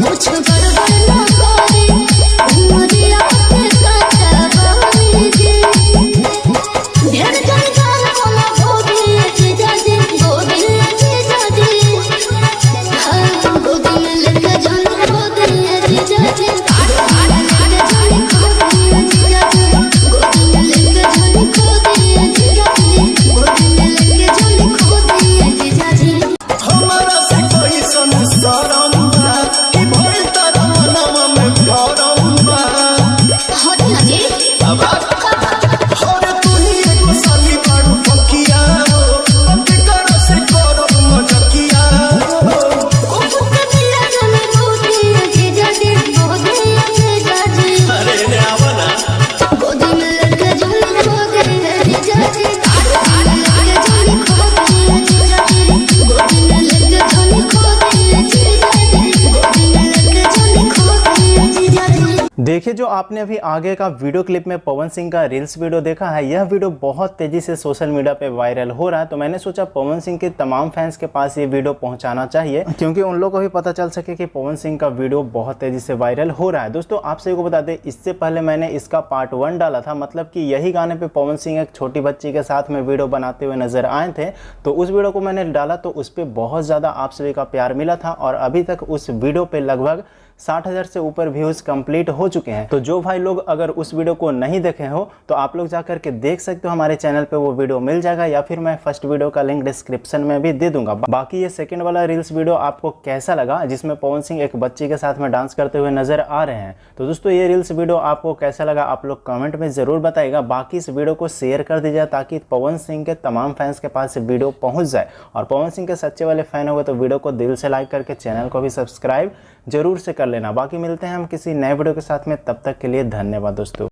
कुछ गड़बड़ ना करे उमरिया के कटवानी जी ढेर जंजाल वाला गोदी जाजी गोदी जाजी गोदी में लेके जानी गोदी जाजी देखिए, जो आपने अभी आगे का वीडियो क्लिप में पवन सिंह का रील्स वीडियो देखा है, यह वीडियो बहुत तेजी से सोशल मीडिया पे वायरल हो रहा है। तो मैंने सोचा पवन सिंह के तमाम फैंस के पास ये वीडियो पहुंचाना चाहिए, क्योंकि उन लोगों को भी पता चल सके कि पवन सिंह का वीडियो बहुत तेजी से वायरल हो रहा है। दोस्तों, आप सभी को बता दें, इससे पहले मैंने इसका पार्ट 1 डाला था, मतलब कि यही गाने पे पवन सिंह एक छोटी बच्ची के साथ में वीडियो बनाते हुए नजर आए थे। तो उस वीडियो को मैंने डाला तो उस पर बहुत ज़्यादा आप सभी का प्यार मिला था और अभी तक उस वीडियो पे लगभग 60,000 से ऊपर व्यूज़ कंप्लीट हो चुके हैं। तो जो भाई लोग अगर उस वीडियो को नहीं देखे हो तो आप लोग जाकर के देख सकते हो, हमारे चैनल पे वो वीडियो मिल जाएगा, या फिर मैं फर्स्ट वीडियो का लिंक डिस्क्रिप्शन में भी दे दूंगा। बाकी ये सेकंड वाला रील्स वीडियो आपको कैसा लगा, जिसमें पवन सिंह एक बच्ची के साथ में डांस करते हुए नजर आ रहे हैं। तो दोस्तों, ये रील्स वीडियो आपको कैसा लगा आप लोग कमेंट में ज़रूर बताइएगा। बाकी इस वीडियो को शेयर कर दीजिए ताकि पवन सिंह के तमाम फैंस के पास वीडियो पहुँच जाए, और पवन सिंह के सच्चे वाले फैन हो गए तो वीडियो को दिल से लाइक करके चैनल को भी सब्सक्राइब जरूर से कर लेना। बाकी मिलते हैं हम किसी नए वीडियो के साथ में, तब तक के लिए धन्यवाद दोस्तों।